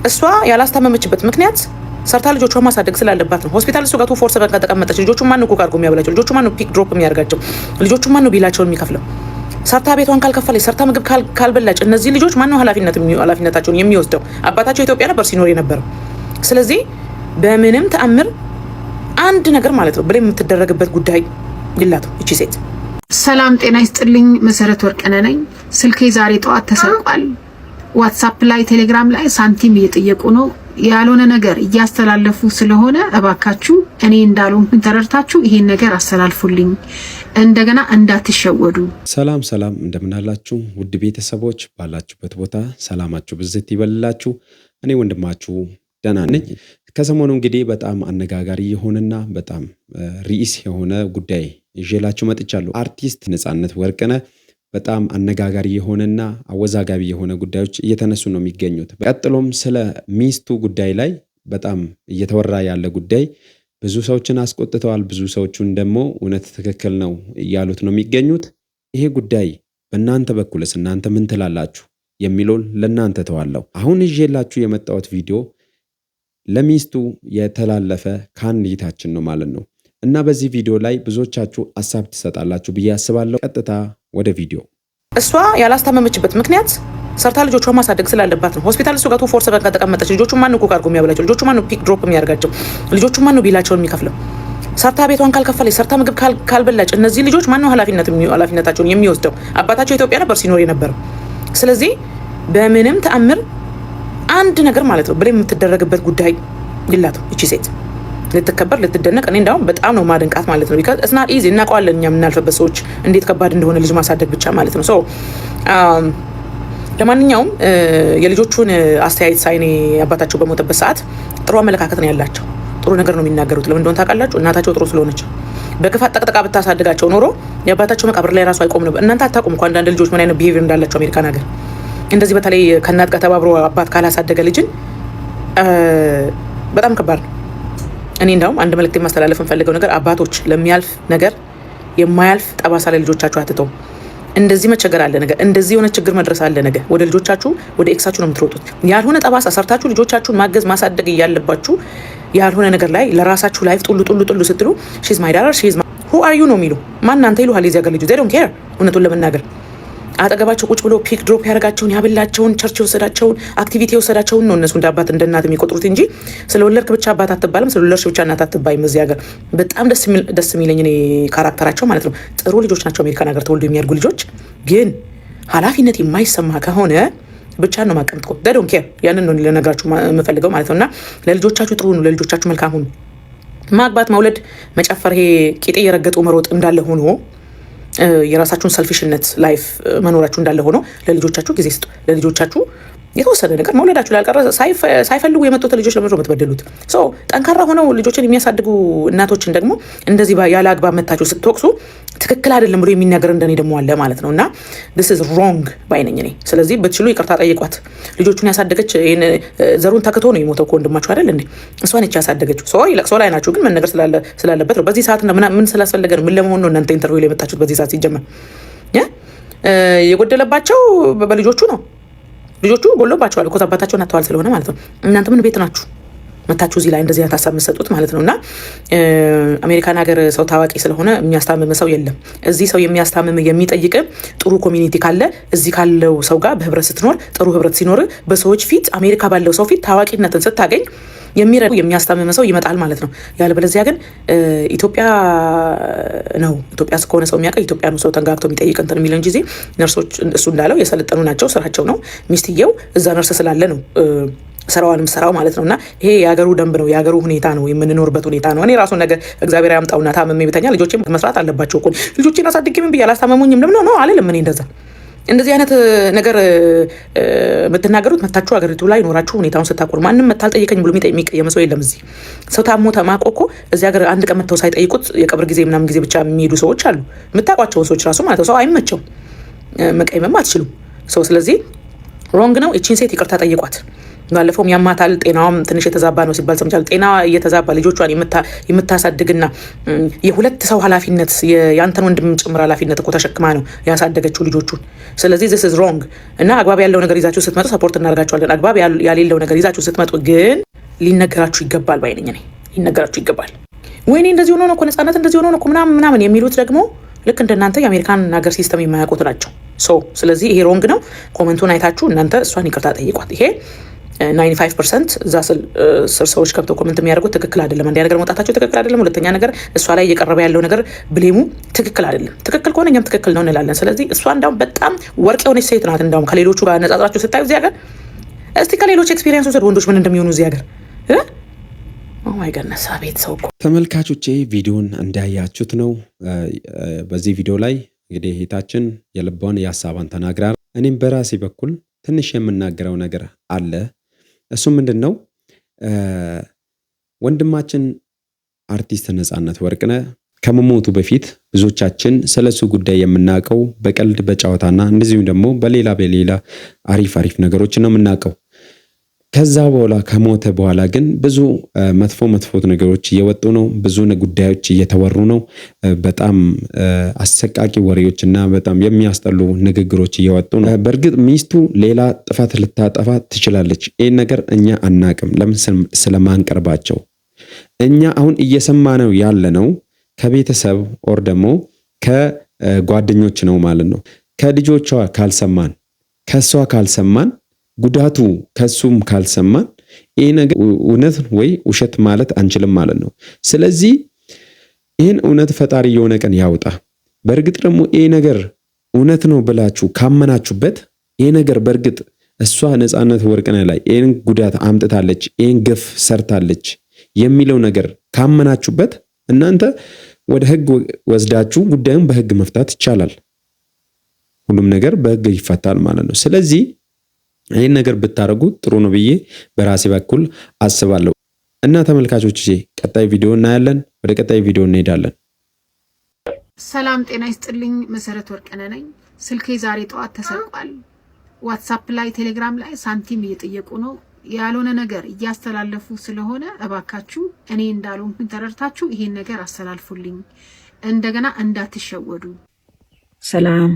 እሷ ያላስታመመችበት ምክንያት ሰርታ ልጆቿን ማሳደግ ስላለባት ነው። ሆስፒታል እሱ ጋር 24/7 ከተቀመጠች ልጆቹ ማን ነው ኩክ አድርጎ የሚያበላቸው? ልጆቹ ማን ነው ፒክ ድሮፕ የሚያደርጋቸው? ልጆቹ ማን ነው ቢላቸውን የሚከፍለው? ሰርታ ቤቷን ካልከፈለች፣ ሰርታ ምግብ ካልበላች እነዚህ ልጆች ማን ነው ኃላፊነታቸውን የሚወስደው? አባታቸው ኢትዮጵያ ነበር ሲኖር የነበረው። ስለዚህ በምንም ተአምር አንድ ነገር ማለት ነው ብለ የምትደረግበት ጉዳይ ይላተው እቺ ሴት። ሰላም ጤና ይስጥልኝ። መሰረት ወርቅነህ ነኝ። ስልኬ ዛሬ ጠዋት ተሰርቋል። ዋትስአፕ ላይ ቴሌግራም ላይ ሳንቲም እየጠየቁ ነው። ያልሆነ ነገር እያስተላለፉ ስለሆነ እባካችሁ እኔ እንዳልሆንኩኝ ተረድታችሁ ይሄን ነገር አስተላልፉልኝ፣ እንደገና እንዳትሸወዱ። ሰላም እንደምናላችሁ ውድ ቤተሰቦች፣ ባላችሁበት ቦታ ሰላማችሁ ብዝት ይበልላችሁ። እኔ ወንድማችሁ ደህና ነኝ። ከሰሞኑ እንግዲህ በጣም አነጋጋሪ የሆነና በጣም ርዕስ የሆነ ጉዳይ ይዤላችሁ መጥቻለሁ። አርቲስት ነፃነት ወርቅነህ በጣም አነጋጋሪ የሆነና አወዛጋቢ የሆነ ጉዳዮች እየተነሱ ነው የሚገኙት። ቀጥሎም ስለ ሚስቱ ጉዳይ ላይ በጣም እየተወራ ያለ ጉዳይ ብዙ ሰዎችን አስቆጥተዋል። ብዙ ሰዎችን ደግሞ እውነት ትክክል ነው እያሉት ነው የሚገኙት። ይሄ ጉዳይ በእናንተ በኩልስ እናንተ ምን ትላላችሁ የሚለውን ለእናንተ ተዋለሁ። አሁን ይዤላችሁ የመጣሁት ቪዲዮ ለሚስቱ የተላለፈ ካንዲታችን ነው ማለት ነው እና በዚህ ቪዲዮ ላይ ብዙዎቻችሁ ሀሳብ ትሰጣላችሁ ብዬ አስባለሁ። ቀጥታ ወደ ቪዲዮ። እሷ ያላስታመመችበት ምክንያት ሰርታ ልጆቿን ማሳደግ ስላለባት ነው። ሆስፒታል እሱ ጋር 24/7 ከተቀመጠች ልጆቹ ማን ነው ኩክ አድርጎ የሚያበላቸው? ልጆቹ ማን ነው ፒክ ድሮፕ የሚያደርጋቸው? ልጆቹ ማን ነው ቢላቸውን የሚከፍለው? ሰርታ ቤቷን ካልከፈለች፣ ሰርታ ምግብ ካልበላች እነዚህ ልጆች ማን ነው ኃላፊነታቸውን የሚወስደው? አባታቸው ኢትዮጵያ ነበር ሲኖር የነበረው። ስለዚህ በምንም ተአምር አንድ ነገር ማለት ነው ብለ የምትደረግበት ጉዳይ ይላተው እቺ ሴት ልትከበር ልትደነቅ። እኔ እንዳውም በጣም ነው ማድንቃት ማለት ነው። ቢካዝ እስና ኢዚ እናውቀዋለን እኛ የምናልፈበት ሰዎች እንዴት ከባድ እንደሆነ ልጅ ማሳደግ ብቻ ማለት ነው። ሶ ለማንኛውም የልጆቹን አስተያየት ሳይኔ አባታቸው በሞተበት ሰዓት ጥሩ አመለካከት ነው ያላቸው። ጥሩ ነገር ነው የሚናገሩት። ለምን እንደሆነ ታውቃላችሁ? እናታቸው ጥሩ ስለሆነች። በክፋት ጠቅጥቃ ብታሳድጋቸው ኖሮ የአባታቸው መቃብር ላይ ራሱ አይቆም ነበር። እናንተ አታውቁም እኮ አንዳንድ ልጆች ምን አይነት ቢሄቪየር እንዳላቸው አሜሪካን ሀገር። እንደዚህ በተለይ ከእናት ጋር ተባብሮ አባት ካላሳደገ ልጅን በጣም ከባድ ነው። እኔ እንዳውም አንድ መልእክት ማስተላለፍ እንፈልገው ነገር አባቶች ለሚያልፍ ነገር የማያልፍ ጠባሳ ላይ ልጆቻችሁ አትተው። እንደዚህ መቸገር አለ ነገር፣ እንደዚህ የሆነ ችግር መድረስ አለ ነገር፣ ወደ ልጆቻችሁ ወደ ኤክሳችሁ ነው የምትሮጡት። ያልሆነ ጠባሳ ሰርታችሁ ልጆቻችሁን ማገዝ ማሳደግ እያለባችሁ ያልሆነ ነገር ላይ ለራሳችሁ ላይፍ ጡሉ ስትሉ ሺዝ ማይ ዳተር ሺዝ who are you ነው የሚሉ ማን አንተ ይሉሃል። የዚህ ሀገር ልጆች they don't care። እውነቱን ለመናገር አጠገባቸው ቁጭ ብሎ ፒክ ድሮፕ ያደርጋቸውን ያበላቸውን ቸርች የወሰዳቸውን አክቲቪቲ የወሰዳቸውን ነው እነሱ እንደ አባት እንደ እናት የሚቆጥሩት እንጂ ስለወለድክ ብቻ አባት አትባልም፣ ስለወለድሽ ብቻ እናት አትባይም። እዚህ ሀገር በጣም ደስ የሚለኝ እኔ ካራክተራቸው ማለት ነው። ጥሩ ልጆች ናቸው አሜሪካን ሀገር ተወልዶ የሚያድጉ ልጆች። ግን ኃላፊነት የማይሰማ ከሆነ ብቻ ነው ማቀምጥ እኮ they don't care። ያንን ነው ለነገራችሁ የምፈልገው ማለት ነው። እና ለልጆቻችሁ ጥሩ ነው፣ ለልጆቻችሁ መልካም ሁኑ። ማግባት መውለድ መጨፈር ይሄ ቂጤ የረገጡ መሮጥ እንዳለ ሆኖ የራሳችሁን ሰልፊሽነት ላይፍ መኖራችሁ እንዳለ ሆኖ ለልጆቻችሁ ጊዜ ስጡ። ለልጆቻችሁ የተወሰነ ነገር መውለዳችሁ ላልቀረ ሳይፈልጉ የመጡት ልጆች ለምንድን ነው የምትበደሉት? ጠንካራ ሆነው ልጆችን የሚያሳድጉ እናቶችን ደግሞ እንደዚህ ያለ አግባብ መታችሁ ስትወቅሱ ትክክል አይደለም ብሎ የሚናገር እንደኔ ደግሞ አለ ማለት ነው። እና this is wrong ባይነኝ እኔ። ስለዚህ ብትችሉ ይቅርታ ጠይቋት። ልጆቹን ያሳደገች ዘሩን ተክቶ ነው የሞተው ከወንድማችሁ አይደል እንዴ? እሷ ነች ያሳደገችው። ሶሪ ለቅሶ ላይ ናችሁ፣ ግን መነገር ስላለበት ነው። በዚህ ሰዓት ምን ስላስፈለገ ነው? ምን ለመሆን ነው እናንተ ኢንተርቪው ላይ የመጣችሁት? በዚህ ሰዓት ሲጀመር የጎደለባቸው በልጆቹ ነው። ልጆቹ ጎሎባቸዋል እኮ አባታቸውን አጥተዋል ስለሆነ ማለት ነው። እናንተ ምን ቤት ናችሁ መታችሁ እዚህ ላይ እንደዚህ አይነት ሀሳብ የምትሰጡት ማለት ነው? እና አሜሪካን ሀገር ሰው ታዋቂ ስለሆነ የሚያስታምም ሰው የለም። እዚህ ሰው የሚያስታምም የሚጠይቅ ጥሩ ኮሚኒቲ ካለ እዚህ ካለው ሰው ጋር በህብረት ስትኖር፣ ጥሩ ህብረት ሲኖር በሰዎች ፊት አሜሪካ ባለው ሰው ፊት ታዋቂነትን ስታገኝ የሚረዱ የሚያስታምም ሰው ይመጣል ማለት ነው። ያለበለዚያ ግን ኢትዮጵያ ከሆነ ሰው የሚያውቀው ኢትዮጵያ ነው ሰው ተንጋግቶ የሚጠይቅ እንትን የሚለው እንጂ ነርሶች እሱ እንዳለው የሰለጠኑ ናቸው፣ ስራቸው ነው። ሚስትየው እዛ ነርስ ስላለ ነው ስራዋንም ስራው ማለት ነውና ይሄ የሀገሩ ደንብ ነው፣ የሀገሩ ሁኔታ ነው፣ የምንኖርበት ሁኔታ ነው። እኔ ራሱ ነገር እግዚአብሔር ያምጣውና ታመመ ቤተኛ ልጆቼም መስራት አለባቸው እኮ ልጆቼን አሳድጌ ምን ብዬ አላስታመሙኝም ለምን ነው አልልም። እኔ እንደዚህ አይነት ነገር የምትናገሩት መታችሁ ሀገሪቱ ላይ ኖራችሁ ሁኔታውን ስታቆር ማንም መታልጠይቀኝ ብሎ የሚቀየም ሰው የለም። እዚህ ሰው ታሞ ተማቆ እኮ እዚህ ሀገር አንድ ቀን መተው ሳይጠይቁት የቀብር ጊዜ ምናምን ጊዜ ብቻ የሚሄዱ ሰዎች አሉ። የምታውቋቸውን ሰዎች ራሱ ማለት ነው። ሰው አይመቸው መቀየምም አትችሉም። ሰው ስለዚህ ሮንግ ነው። እቺን ሴት ይቅርታ ጠይቋት። ባለፈውም ያማታል ጤናዋም ትንሽ የተዛባ ነው ሲባል ሰምቻለሁ። ጤና እየተዛባ ልጆቿን የምታሳድግና የሁለት ሰው ኃላፊነት የአንተን ወንድም ጭምር ኃላፊነት እኮ ተሸክማ ነው ያሳደገችው ልጆቹን። ስለዚህ this is wrong እና አግባብ ያለው ነገር ይዛችሁ ስትመጡ ሰፖርት እናደርጋችኋለን። አግባብ ያሌለው ነገር ይዛችሁ ስትመጡ ግን ሊነገራችሁ ይገባል ባይነኝ ነኝ። ሊነገራችሁ ይገባል። ወይኔ እንደዚህ ሆኖ ነው እኮ ነፃነት እንደዚህ ሆኖ ነው እኮ ምናምን የሚሉት ደግሞ ልክ እንደናንተ የአሜሪካን ሀገር ሲስተም የማያውቁት ናቸው። ስለዚህ ይሄ ሮንግ ነው። ኮመንቱን አይታችሁ እናንተ እሷን ይቅርታ ጠይቋት። ይሄ 95% እዛ ስር ሰዎች ከብተው ኮመንት የሚያደርጉት ትክክል አይደለም። አንድ ነገር መውጣታቸው ትክክል አይደለም። ሁለተኛ ነገር እሷ ላይ እየቀረበ ያለው ነገር ብሌሙ ትክክል አይደለም። ትክክል ከሆነ እኛም ትክክል ነው እንላለን። ስለዚህ እሷ እንዳውም በጣም ወርቅ የሆነች ሴት ናት። እንዳውም ከሌሎቹ ጋር ነጻጽራችሁ ስታዩ እዚህ ሀገር እስቲ ከሌሎች ኤክስፒሪየንስ ውሰድ ወንዶች ምን እንደሚሆኑ እዚህ ሀገር ኦማይ ገነሳ ቤት ሰው እኮ። ተመልካቾቼ ቪዲዮን እንዳያችሁት ነው። በዚህ ቪዲዮ ላይ እንግዲህ እህታችን የልቧን የሀሳቧን ተናግራል። እኔም በራሴ በኩል ትንሽ የምናገረው ነገር አለ። እሱ ምንድነው? ወንድማችን አርቲስት ነፃነት ወርቅነህ ከመሞቱ በፊት ብዙዎቻችን ስለሱ ጉዳይ የምናውቀው በቀልድ በጨዋታና እንደዚሁም ደግሞ በሌላ አሪፍ ነገሮች ነው የምናውቀው። ከዛ በኋላ ከሞተ በኋላ ግን ብዙ መጥፎ ነገሮች እየወጡ ነው። ብዙ ጉዳዮች እየተወሩ ነው። በጣም አሰቃቂ ወሬዎች እና በጣም የሚያስጠሉ ንግግሮች እየወጡ ነው። በእርግጥ ሚስቱ ሌላ ጥፋት ልታጠፋ ትችላለች። ይህን ነገር እኛ አናቅም። ለምን? ስለማንቀርባቸው። እኛ አሁን እየሰማነው ያለነው ከቤተሰብ ኦር ደግሞ ከጓደኞች ነው ማለት ነው። ከልጆቿ ካልሰማን፣ ከሷ ካልሰማን፣ ጉዳቱ ከሱም ካልሰማን ይሄ ነገር እውነት ወይ ውሸት ማለት አንችልም ማለት ነው። ስለዚህ ይህን እውነት ፈጣሪ የሆነ ቀን ያውጣ። በእርግጥ ደግሞ ይሄ ነገር እውነት ነው ብላችሁ ካመናችሁበት፣ ይሄ ነገር በእርግጥ እሷ ነፃነት ወርቅነህ ላይ ይህን ጉዳት አምጥታለች፣ ይህን ግፍ ሰርታለች የሚለው ነገር ካመናችሁበት እናንተ ወደ ህግ ወስዳችሁ ጉዳዩን በህግ መፍታት ይቻላል። ሁሉም ነገር በህግ ይፈታል ማለት ነው። ስለዚህ ይህን ነገር ብታደርጉ ጥሩ ነው ብዬ በራሴ በኩል አስባለሁ። እና ተመልካቾች ቀጣይ ቪዲዮ እናያለን። ወደ ቀጣይ ቪዲዮ እንሄዳለን። ሰላም ጤና ይስጥልኝ። መሰረት ወርቅነህ ነኝ። ስልኬ ዛሬ ጠዋት ተሰርቋል። ዋትሳፕ ላይ ቴሌግራም ላይ ሳንቲም እየጠየቁ ነው። ያልሆነ ነገር እያስተላለፉ ስለሆነ እባካችሁ እኔ እንዳልሆንኩኝ ተረድታችሁ ይሄን ነገር አስተላልፉልኝ፣ እንደገና እንዳትሸወዱ። ሰላም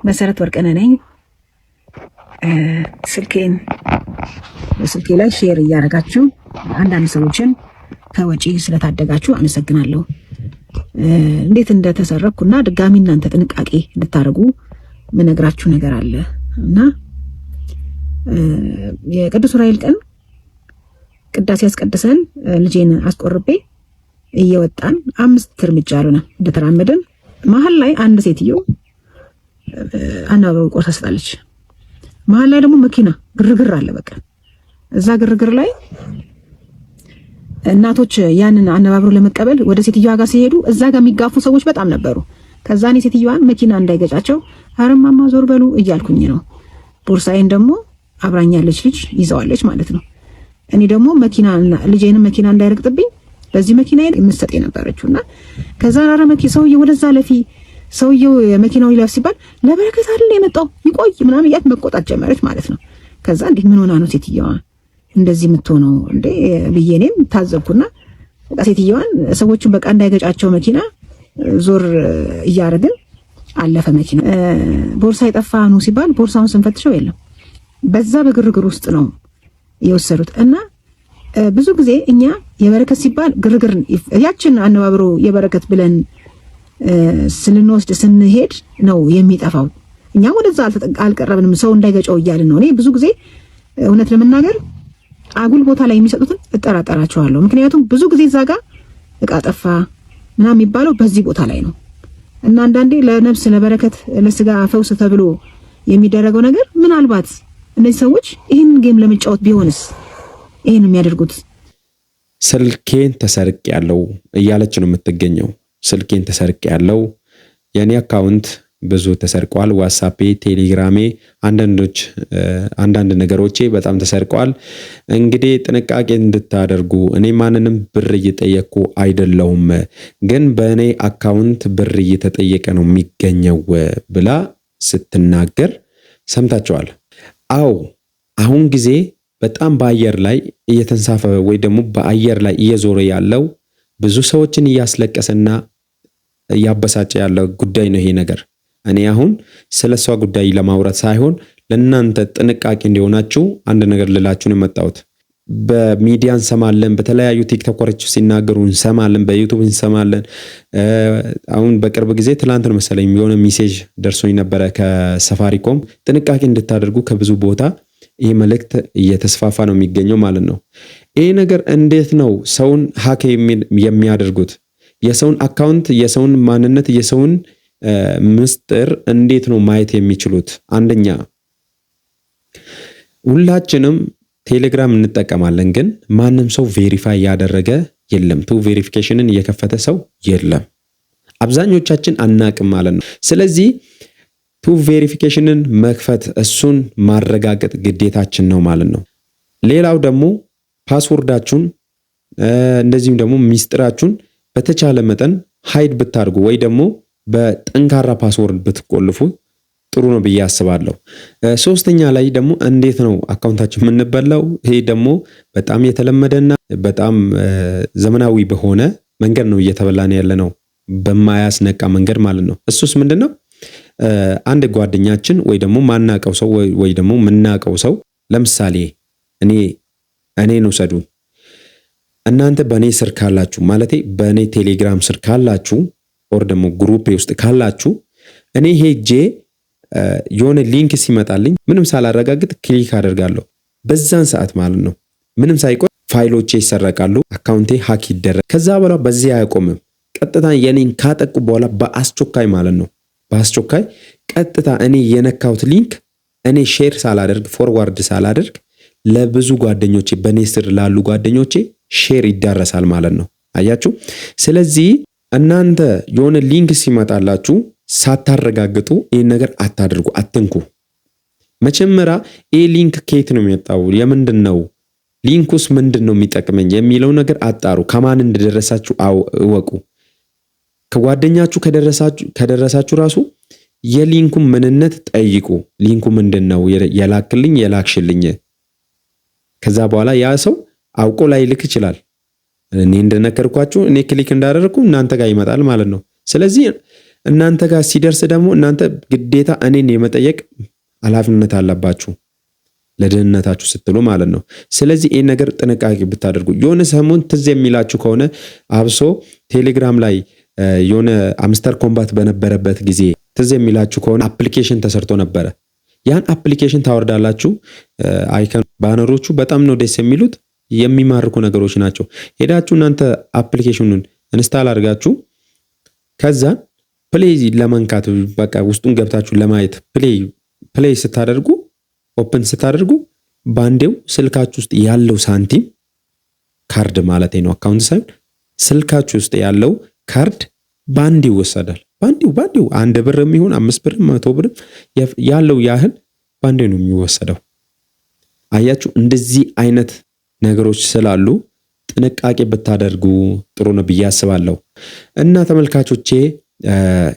መሰረት ወርቅነህ ነኝ። በስልኬ ላይ ሼር እያደረጋችሁ አንዳንድ ሰዎችን ከወጪ ስለታደጋችሁ አመሰግናለሁ። እንዴት እንደተሰረኩና ድጋሚ እናንተ ጥንቃቄ እንድታደርጉ ምነግራችሁ ነገር አለ እና የቅዱስ ዑራኤል ቀን ቅዳሴ ያስቀድሰን ልጄን አስቆርቤ እየወጣን 5 እርምጃ አሉና እንደተራመደን መሀል ላይ አንድ ሴትዮ አናባው ቆርሳ ስጣለች። መሀል ላይ ደግሞ መኪና ግርግር አለ። በቃ እዛ ግርግር ላይ እናቶች ያንን አነባብሮ ለመቀበል ወደ ሴትዮዋ ጋር ሲሄዱ እዛ ጋር የሚጋፉ ሰዎች በጣም ነበሩ። ከዛ እኔ ሴትዮዋን መኪና እንዳይገጫቸው አረማማ ዞር በሉ እያልኩኝ ነው። ቦርሳዬን ደግሞ አብራኛለች ልጅ ይዘዋለች ማለት ነው። እኔ ደግሞ ልጄንም መኪና እንዳይረግጥብኝ በዚህ መኪና የምትሰጥ የነበረችውና ከዛ አረ ሰውዬው ወደዛ ለፊ ሰውዬው የመኪናው ይላፍ ሲባል ለበረከት አይደል የመጣው ይቆይ ምናምን እያት መቆጣት ጀመረች ማለት ነው። ከዛ እንዴ ምን ሆና ነው ሴትዮዋ እንደዚህ የምትሆነው እንዴ ብዬ እኔም ታዘብኩና በቃ ሴትዮዋን ሰዎቹን በቃ እንዳይገጫቸው መኪና ዞር እያደረግን አለፈ መኪና። ቦርሳ የጠፋ ነው ሲባል ቦርሳውን ስንፈትሸው የለም። በዛ በግርግር ውስጥ ነው የወሰዱት። እና ብዙ ጊዜ እኛ የበረከት ሲባል ግርግር ያችን አነባብሮ የበረከት ብለን ስንሄድ ነው የሚጠፋው። እኛ ወደዛ አልቀረብንም፣ ሰው እንዳይገጨው እያልን ነው። እኔ ብዙ ጊዜ እውነት ለመናገር አጉል ቦታ ላይ የሚሰጡትን እጠራጠራቸዋለሁ። ምክንያቱም ብዙ ጊዜ እዛ ጋር እቃ ጠፋ ምናምን የሚባለው በዚህ ቦታ ላይ ነው። እና አንዳንዴ ለነፍስ ለበረከት ለስጋ ፈውስ ተብሎ የሚደረገው ነገር ምናልባት እነዚህ ሰዎች ይህን ጌም ለመጫወት ቢሆንስ ይህን የሚያደርጉት? ስልኬን ተሰርቅ ያለው እያለች ነው የምትገኘው። ስልኬን ተሰርቅ ያለው የኔ አካውንት ብዙ ተሰርቋል። ዋትስአፔ፣ ቴሌግራሜ፣ አንዳንድ ነገሮቼ በጣም ተሰርቀዋል። እንግዲህ ጥንቃቄ እንድታደርጉ እኔ ማንንም ብር እየጠየቅኩ አይደለሁም፣ ግን በእኔ አካውንት ብር እየተጠየቀ ነው የሚገኘው ብላ ስትናገር ሰምታችኋል። አዎ አሁን ጊዜ በጣም በአየር ላይ እየተንሳፈፈ ወይ ደግሞ በአየር ላይ እየዞረ ያለው ብዙ ሰዎችን እያስለቀሰና እያበሳጨ ያለው ጉዳይ ነው ይሄ ነገር። እኔ አሁን ስለሷ ጉዳይ ለማውራት ሳይሆን ለእናንተ ጥንቃቄ እንዲሆናችሁ አንድ ነገር ልላችሁ ነው የመጣሁት። በሚዲያ እንሰማለን፣ በተለያዩ ቲክቶከሮች ሲናገሩ እንሰማለን፣ በዩቲዩብ እንሰማለን። አሁን በቅርብ ጊዜ ትላንት ነው መሰለኝ የሆነ ሜሴጅ ደርሶኝ ነበረ ከሰፋሪኮም ጥንቃቄ እንድታደርጉ ከብዙ ቦታ ይህ መልእክት እየተስፋፋ ነው የሚገኘው ማለት ነው። ይህ ነገር እንዴት ነው ሰውን ሀክ የሚያደርጉት? የሰውን አካውንት፣ የሰውን ማንነት፣ የሰውን ምስጢር እንዴት ነው ማየት የሚችሉት? አንደኛ ሁላችንም ቴሌግራም እንጠቀማለን፣ ግን ማንም ሰው ቬሪፋይ ያደረገ የለም። ቱ ቬሪፊኬሽንን የከፈተ ሰው የለም። አብዛኞቻችን አናቅም ማለት ነው። ስለዚህ ቱ ቬሪፊኬሽንን መክፈት እሱን ማረጋገጥ ግዴታችን ነው ማለት ነው። ሌላው ደግሞ ፓስወርዳችሁን እንደዚሁም ደግሞ ሚስጥራችሁን በተቻለ መጠን ሃይድ ብታርጉ ወይ ደግሞ በጠንካራ ፓስወርድ ብትቆልፉ ጥሩ ነው ብዬ አስባለሁ። ሶስተኛ ላይ ደግሞ እንዴት ነው አካውንታችን የምንበላው? ይሄ ደግሞ በጣም የተለመደና በጣም ዘመናዊ በሆነ መንገድ ነው እየተበላን ያለ ነው፣ በማያስነቃ መንገድ ማለት ነው። እሱስ ምንድነው? አንድ ጓደኛችን ወይ ደግሞ ማናቀው ሰው ወይ ደግሞ ምናቀው ሰው ለምሳሌ እኔን ውሰዱ። እናንተ በእኔ ስር ካላችሁ ማለቴ በእኔ ቴሌግራም ስር ካላችሁ ኦር ደግሞ ግሩፕ ውስጥ ካላችሁ እኔ ሄጄ የሆነ ሊንክ ሲመጣልኝ ምንም ሳላረጋግጥ ክሊክ አደርጋለሁ። በዛን ሰዓት ማለት ነው ምንም ሳይቆይ ፋይሎቼ ይሰረቃሉ፣ አካውንቴ ሀክ ይደረግ። ከዛ በኋላ በዚህ አያቆምም። ቀጥታ የኔን ካጠቁ በኋላ በአስቸኳይ ማለት ነው በአስቸኳይ ቀጥታ እኔ የነካሁት ሊንክ እኔ ሼር ሳላደርግ ፎርዋርድ ሳላደርግ ለብዙ ጓደኞቼ በኔ ስር ላሉ ጓደኞቼ ሼር ይዳረሳል ማለት ነው። አያችሁ። ስለዚህ እናንተ የሆነ ሊንክ ሲመጣላችሁ ሳታረጋግጡ ይህን ነገር አታድርጉ፣ አትንኩ። መጀመሪያ ይህ ሊንክ ከየት ነው የሚመጣው? የምንድን ነው ሊንኩስ? ምንድን ነው የሚጠቅመኝ የሚለው ነገር አጣሩ። ከማን እንደደረሳችሁ እወቁ። ከጓደኛችሁ ከደረሳችሁ ራሱ የሊንኩን ምንነት ጠይቁ። ሊንኩ ምንድን ነው የላክልኝ የላክሽልኝ? ከዛ በኋላ ያ ሰው አውቆ ላይ ልክ ይችላል። እኔ እንደነገርኳችሁ እኔ ክሊክ እንዳደረግኩ እናንተ ጋር ይመጣል ማለት ነው። ስለዚህ እናንተ ጋር ሲደርስ ደግሞ እናንተ ግዴታ እኔን የመጠየቅ ኃላፊነት አለባችሁ ለደህንነታችሁ ስትሉ ማለት ነው። ስለዚህ ይህን ነገር ጥንቃቄ ብታደርጉ። የሆነ ሰሞን ትዝ የሚላችሁ ከሆነ አብሶ ቴሌግራም ላይ የሆነ አምስተር ኮምባት በነበረበት ጊዜ ትዝ የሚላችሁ ከሆነ አፕሊኬሽን ተሰርቶ ነበረ። ያን አፕሊኬሽን ታወርዳላችሁ። አይከን ባነሮቹ በጣም ነው ደስ የሚሉት፣ የሚማርኩ ነገሮች ናቸው። ሄዳችሁ እናንተ አፕሊኬሽኑን ኢንስታል አድርጋችሁ ከዛ ፕሌይ ለመንካት በቃ ውስጡን ገብታችሁ ለማየት ፕሌይ ስታደርጉ ኦፕን ስታደርጉ ባንዴው ስልካችሁ ውስጥ ያለው ሳንቲም ካርድ ማለት ነው፣ አካውንት ሳይሆን ስልካችሁ ውስጥ ያለው ካርድ ባንዴው ይወሰዳል። ባንዴው 1 ብር የሚሆን 5 ብር 100 ብር ያለው ያህል ባንዴው ነው የሚወሰደው። አያችሁ። እንደዚህ አይነት ነገሮች ስላሉ ጥንቃቄ ብታደርጉ ጥሩ ነው ብዬ አስባለሁ። እና ተመልካቾቼ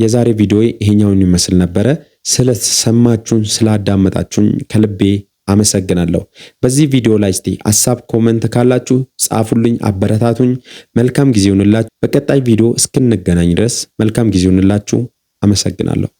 የዛሬ ቪዲዮ ይሄኛውን ይመስል ነበረ። ስለሰማችሁን ስላዳመጣችሁን ከልቤ አመሰግናለሁ። በዚህ ቪዲዮ ላይ እስቲ ሐሳብ ኮሜንት ካላችሁ ጻፉልኝ፣ አበረታቱኝ። መልካም ጊዜ ይሁንላችሁ። በቀጣይ ቪዲዮ እስክንገናኝ ድረስ መልካም ጊዜ ይሁንላችሁ። አመሰግናለሁ።